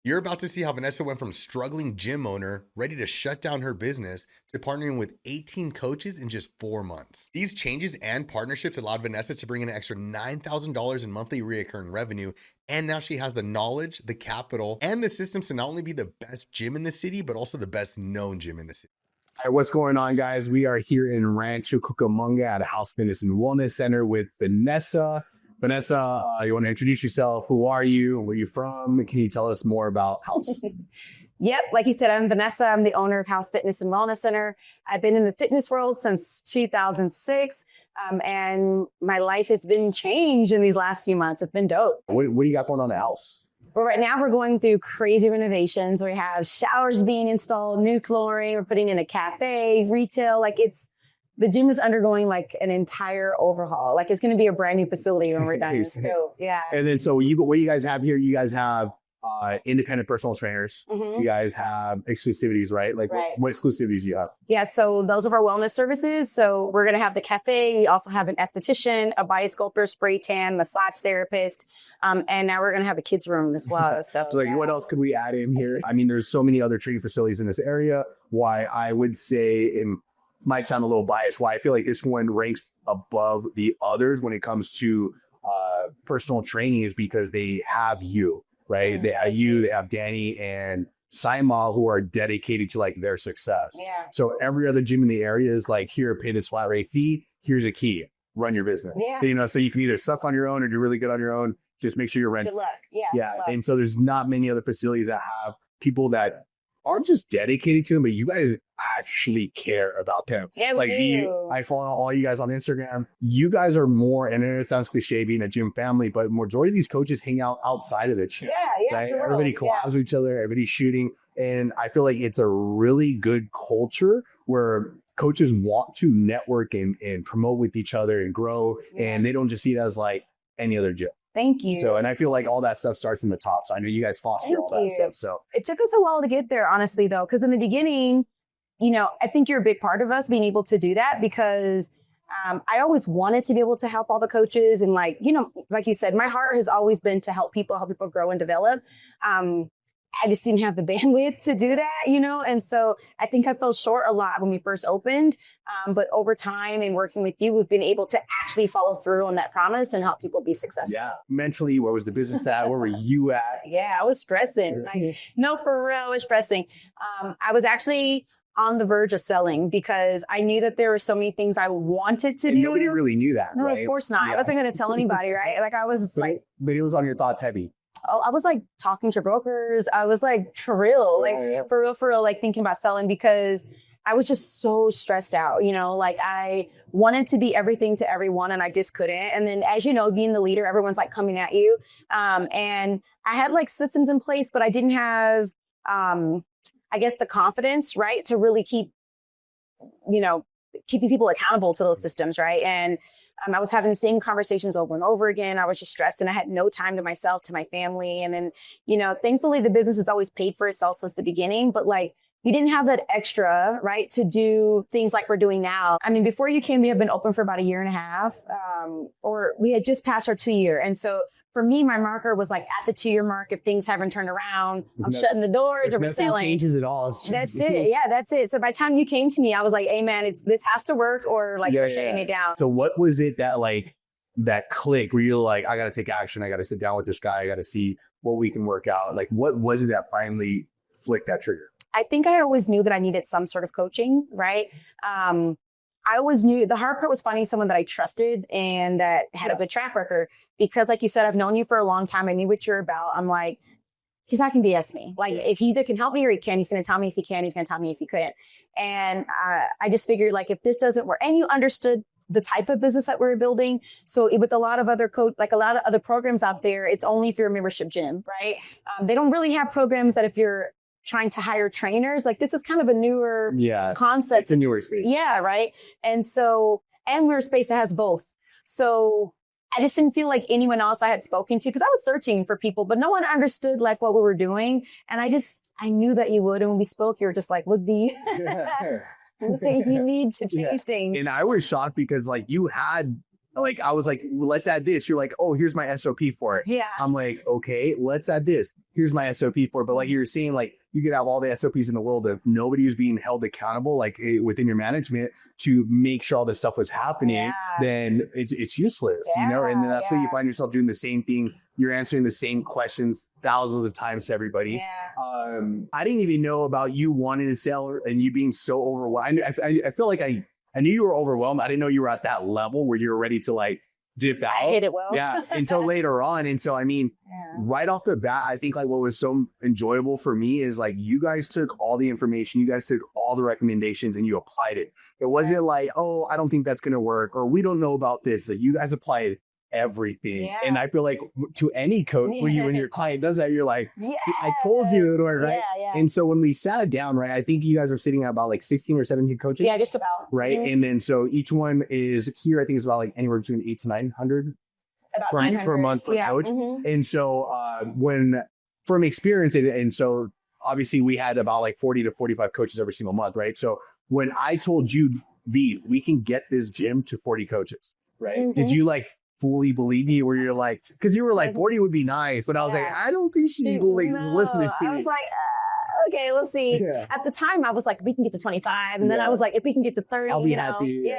You're about to see how Vanessa went from struggling gym owner, ready to shut down her business, to partnering with 18 coaches in just 4 months. These changes and partnerships allowed Vanessa to bring in an extra $9,000 in monthly recurring revenue, and now she has the knowledge, the capital, and the systems to not only be the best gym in the city, but also the best known gym in the city. All right, what's going on, guys? We are here in Rancho Cucamonga at a House Fitness and Wellness Center with Vanessa. Vanessa, you want to introduce yourself? Who are you? Where are you from? Can you tell us more about House? Yep. Like you said, I'm Vanessa. I'm the owner of House Fitness and Wellness Center. I've been in the fitness world since 2006. And my life has been changed in these last few months. It's been dope. What do you got going on at House? But right now we're going through crazy renovations. We have showers being installed, new flooring. We're putting in a cafe, retail. The gym is undergoing like an entire overhaul. Like it's going to be a brand new facility when we're done. So, yeah. And then, what you guys have here, you guys have independent personal trainers. Mm-hmm. You guys have exclusivities, right? Like Right. What exclusivities do you have? Yeah, so those are our wellness services. So we're going to have the cafe. We also have an esthetician, a body sculptor, spray tan, massage therapist. And now we're going to have a kids room as well. So, What else could we add in here? I mean, there's so many other training facilities in this area. Why I would say it might sound a little biased. Why I feel like this one ranks above the others when it comes to personal training is because they have you, right? They have you, they have Danny and Saima who are dedicated to like their success. Yeah. So every other gym in the area is like, here, pay this flat rate fee. Here's a key. Run your business. Yeah. So you can either suck on your own or do really good on your own. Just make sure you're renting. Good luck. Yeah. Yeah. Good luck. And so there's not many other facilities that have people that aren't just dedicated to them, but you guys actually care about them. Yeah, we do. I follow all you guys on Instagram. You guys are more, and it sounds cliche being a gym family, but majority of these coaches hang out outside of the gym. Yeah. Right? For real. Everybody collabs with each other. Everybody's shooting. And I feel like it's a really good culture where coaches want to network and promote with each other and grow. Yeah. And they don't just see it as like any other gym. Thank you. So, and I feel like all that stuff starts from the top. So I know you guys foster all that stuff. So it took us a while to get there, honestly, though, because in the beginning, I think you're a big part of us being able to do that because I always wanted to be able to help all the coaches. And like you said, my heart has always been to help people grow and develop. I just didn't have the bandwidth to do that, and so I think I fell short a lot when we first opened. But over time and working with you, we've been able to actually follow through on that promise and help people be successful. yeah, mentally, where was the business at? Where were you at? Yeah, I was stressing. No, for real, I was stressing. I was actually on the verge of selling because I knew that there were so many things I wanted to do. Nobody really knew that, No, right? of course not. Yeah. I wasn't going to tell anybody, right? Like I was But it was on your thoughts heavy. I was like talking to brokers. I was like for real, for real, like thinking about selling because I was just so stressed out, like I wanted to be everything to everyone and I just couldn't. And then as you know, being the leader, everyone's like coming at you. And I had like systems in place, but I didn't have, I guess the confidence, right. To really keep, keeping people accountable to those systems. Right. And I was having the same conversations over and over again. I was just stressed and I had no time to myself, to my family. And then, thankfully the business has always paid for itself since the beginning, but like you didn't have that extra, right, to do things like we're doing now. I mean, before you came, we have been open for about 1.5 years, or we had just passed our 2-year. And so for me, my marker was like at the 2-year mark. If things haven't turned around, I'm shutting the doors or we're selling. Changes at all. That's it. Yeah, that's it. So by the time you came to me, I was like, hey man, this has to work or like we're shutting it down. So what was it that click where you're like, I got to take action. I got to sit down with this guy. I got to see what we can work out. Like, what was it that finally flicked that trigger? I think I always knew that I needed some sort of coaching, right? I always knew the hard part was finding someone that I trusted and that had a good track record. Because like you said, I've known you for a long time. I knew what you're about. I'm like, he's not going to BS me. Like if he either can help me or he can, he's going to tell me if he can, he's going to tell me if he couldn't. And I just figured like, if this doesn't work, and you understood the type of business that we're building. So with a lot of other a lot of other programs out there, it's only if you're a membership gym, right? They don't really have programs that if you're trying to hire trainers, like this is kind of a newer concept. It's a newer space. Yeah, right. And we're a space that has both. So I just didn't feel like anyone else I had spoken to, because I was searching for people, but no one understood like what we were doing. And I knew that you would. And when we spoke, you were just like, look, B, you need to change things. And I was shocked because like you had Like, I was like, well, let's add this. You're like, oh, here's my SOP for it. Yeah. I'm like, okay, let's add this. Here's my SOP for it. But like you're saying, like, you could have all the SOPs in the world if nobody is being held accountable, like within your management, to make sure all this stuff was happening, then it's useless, you know? And then that's why you find yourself doing the same thing. You're answering the same questions thousands of times to everybody. I didn't even know about you wanting to sell and you being so overwhelmed. I feel like I knew you were overwhelmed. I didn't know you were at that level where you're ready to like dip out. I hit it well. Yeah, until later on. And so, I mean, right off the bat, I think like what was so enjoyable for me is like you guys took all the information, you guys took all the recommendations and you applied it. It wasn't like, oh, I don't think that's going to work, or we don't know about this. Like, you guys applied everything. And I feel like to any coach, when your client does that, you're like, I told you it would work, right? And so when we sat down, right, I think you guys are sitting at about like 16 or 17 coaches. Yeah, just about. Right. And then so each one is here, I think it's about like anywhere between 800 to 900 about 900 per month per coach. And so when from experience, and so obviously we had about like 40 to 45 coaches every single month, right? So when I told you, V, we can get this gym to 40 coaches, right? Did you like fully believe me, where you're like, because you were like 40 would be nice, but I was like, I don't think she believes listening to me. I was like, okay, we'll see. At the time I was like, we can get to 25, and then I was like, if we can get to 30, I'll be happy.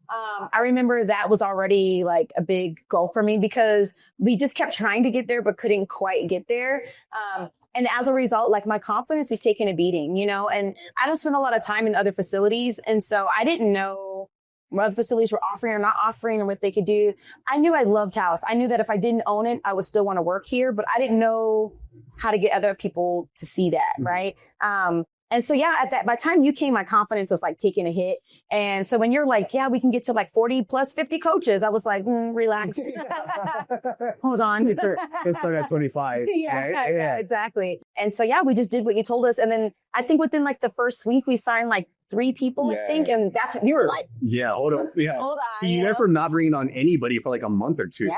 I remember that was already like a big goal for me, because we just kept trying to get there but couldn't quite get there. And as a result, like my confidence was taking a beating, you know, and I don't spend a lot of time in other facilities. And so I didn't know what other facilities were offering or not offering, or what they could do. I knew I loved Taos. I knew that if I didn't own it, I would still want to work here, but I didn't know how to get other people to see that. Right. And so, by the time you came, my confidence was like taking a hit. And so when you're like, yeah, we can get to like 40 plus 50 coaches, I was like, relax. Hold on. It's still at 25. Yeah, exactly. And so, we just did what you told us. And then I think within like the first week, we signed like 3 people, I think. And that's when you were like, hold on. You went from not bringing on anybody for like a month or two.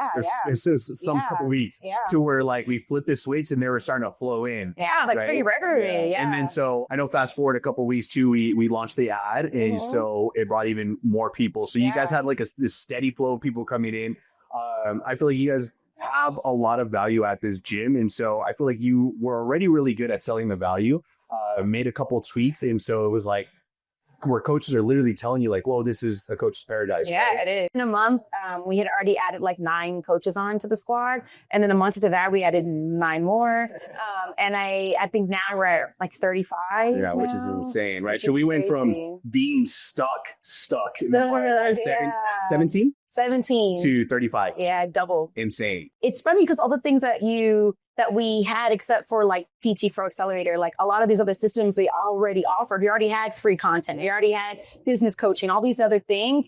It's just some couple weeks to where like we flipped the switch and they were starting to flow in. Like pretty regularly. And then so I know fast forward a couple weeks too, we launched the ad, and so it brought even more people. So you guys had like this steady flow of people coming in. I feel like you guys have a lot of value at this gym. And so I feel like you were already really good at selling the value, made a couple tweaks. And so it was like, where coaches are literally telling you like, whoa, this is a coach's paradise. It is. In a month, we had already added like 9 coaches on to the squad. And then a month after that, we added 9 more. And I think now we're at like 35. Yeah, which is insane, right? So we went from being stuck in the 17 to 35. Yeah, double. Insane. It's funny because all the things that we had, except for like PT Pro Accelerator, like a lot of these other systems we already offered. We already had free content. We already had business coaching, all these other things.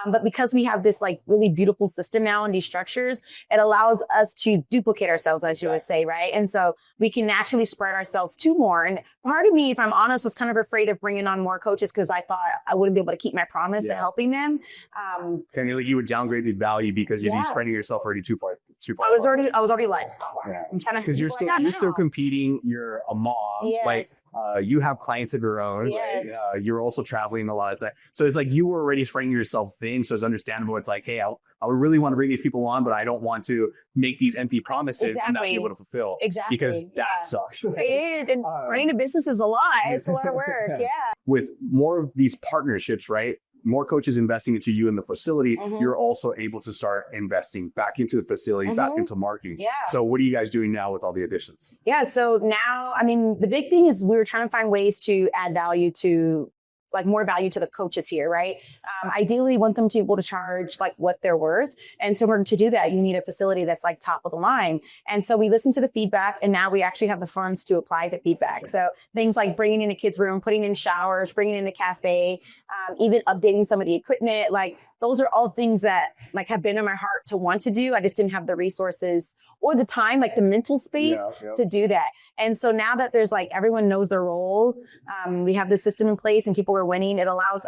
But because we have this like really beautiful system now and these structures, it allows us to duplicate ourselves, as you would say, right? And so we can actually spread ourselves to more. And part of me, if I'm honest, was kind of afraid of bringing on more coaches because I thought I wouldn't be able to keep my promise and helping them. Kind of like you would downgrade the value because you'd be spreading yourself already too far. I was already like, because you're still competing. You're a mom, like you have clients of your own. Right? You're also traveling a lot of time, so it's like you were already spreading yourself thin. So it's understandable. It's like, hey, I would really want to bring these people on, but I don't want to make these empty promises and not be able to fulfill. Because that sucks. It is, and running a business is a lot. It's a lot of work. With more of these partnerships, right? More coaches investing into you in the facility, you're also able to start investing back into the facility, back into marketing. So what are you guys doing now with all the additions? So now, I mean, the big thing is we were trying to find ways to add value to like more value to the coaches here, right? Ideally, want them to be able to charge like what they're worth. And so in order to do that, you need a facility that's like top of the line. And so we listened to the feedback, and now we actually have the funds to apply the feedback. So things like bringing in a kid's room, putting in showers, bringing in the cafe, even updating some of the equipment, like those are all things that like have been in my heart to want to do. I just didn't have the resources or the time, like the mental space to do that. And so now that there's like, everyone knows their role, we have this system in place and people are winning. It allows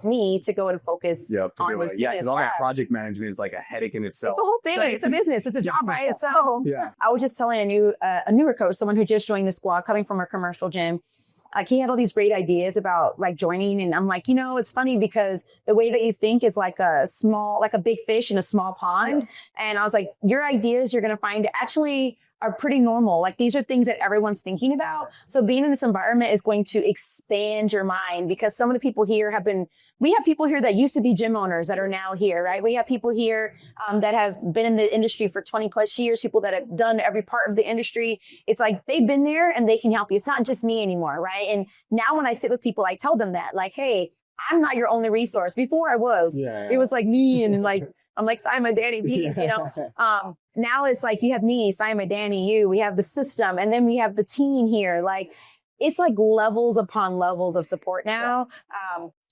me to go and focus on this. Because all that project management is like a headache in itself. It's a whole thing. It's a business. It's a job by itself. I was just telling a newer coach, someone who just joined the squad coming from a commercial gym. Like he had all these great ideas about like joining. And I'm like, you know, it's funny because the way that you think is like like a big fish in a small pond. Yeah. And I was like, your ideas you're going to find actually are pretty normal. Like these are things that everyone's thinking about. So being in this environment is going to expand your mind because some of the people here we have people here that used to be gym owners that are now here, right? We have people here that have been in the industry for 20 plus years, people that have done every part of the industry. It's like they've been there and they can help you. It's not just me anymore, right? And now when I sit with people, I tell them that like, hey, I'm not your only resource. Before I was, It was like me and like, I'm like Simon, Danny, Peace, you know? Now it's like you have me, Simon, Danny, you, we have the system, and then we have the team here. Like, it's like levels upon levels of support now.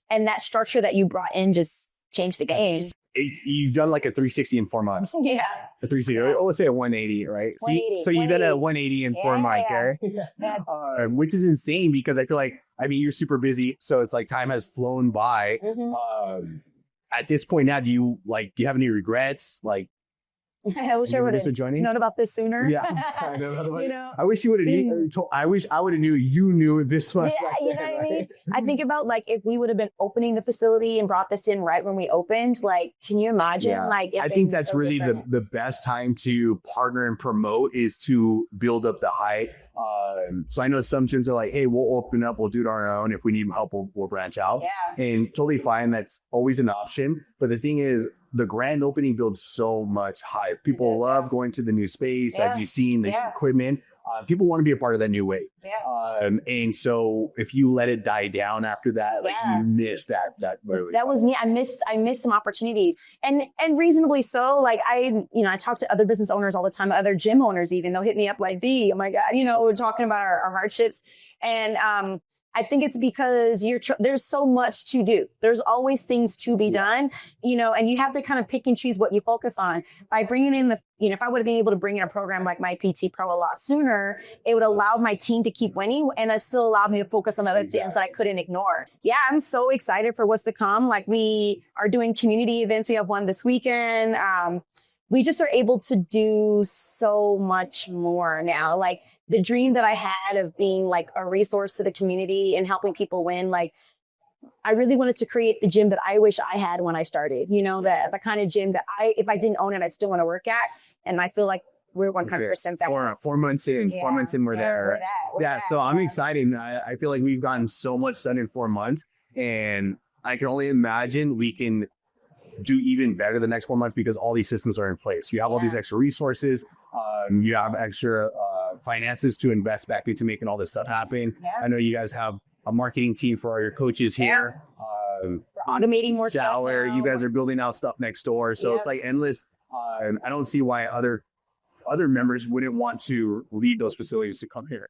And that structure that you brought in just changed the game. You've done like a 360 in 4 months. Yeah. A 360, or let's say a 180, right? 180, so you've done a 180 in 4 months, right? Which is insane because I feel like, I mean, you're super busy. So it's like time has flown by. Mm-hmm. At this point now, do you have any regrets? Like, I wish I would have known about this sooner. Yeah, I know. You know, I wish you would have. I wish I would have knew you knew this much. Yeah, you know what I mean. I think about like if we would have been opening the facility and brought this in right when we opened. Like, can you imagine? Yeah. Like, I think that's so really the best time to partner and promote is to build up the hype. So I know some gyms are like, hey, we'll open up, we'll do it on our own. If we need help, we'll branch out. Yeah. And totally fine. That's always an option. But the thing is, the grand opening builds so much hype. People love going to the new space, as you've seen, the equipment. People want to be a part of that new wave. Yeah. And so if you let it die down after that, like you miss that. That was neat. I missed some opportunities, and reasonably so. Like I talk to other business owners all the time, other gym owners even. They'll hit me up like, "V, oh my God, we're talking about our hardships," and I think it's because there's so much to do. There's always things to be done, and you have to kind of pick and choose what you focus on. By bringing in if I would have been able to bring in a program like My PT Pro a lot sooner, it would allow my team to keep winning, and it still allowed me to focus on other things that I couldn't ignore. Yeah, I'm so excited for what's to come. Like we are doing community events. We have one this weekend. We just are able to do so much more now. Like the dream that I had of being like a resource to the community and helping people win, like I really wanted to create the gym that I wish I had when I started, the kind of gym that if I didn't own it, I'd still want to work at. And I feel like we're 100% that. 4 months in, 4 months in, we're there. So I'm excited. I feel like we've gotten so much done in 4 months, and I can only imagine we can do even better the next 4 months because all these systems are in place. You have all these extra resources. You have extra finances to invest back into making all this stuff happen. I know you guys have a marketing team for all your coaches here. We're automating more shower. stuff now. You guys are building out stuff next door. So it's like endless. I don't see why other members wouldn't want to lead those facilities to come here.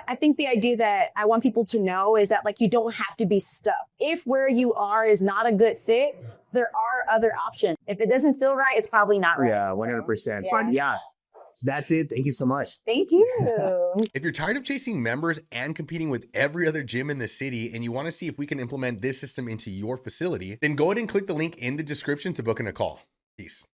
I think the idea that I want people to know is that like you don't have to be stuck. If where you are is not a good fit, there are other options. If it doesn't feel right, it's probably not right. Yeah, 100%. But that's it. Thank you so much. Thank you. If you're tired of chasing members and competing with every other gym in the city and you want to see if we can implement this system into your facility, then go ahead and click the link in the description to book in a call. Peace.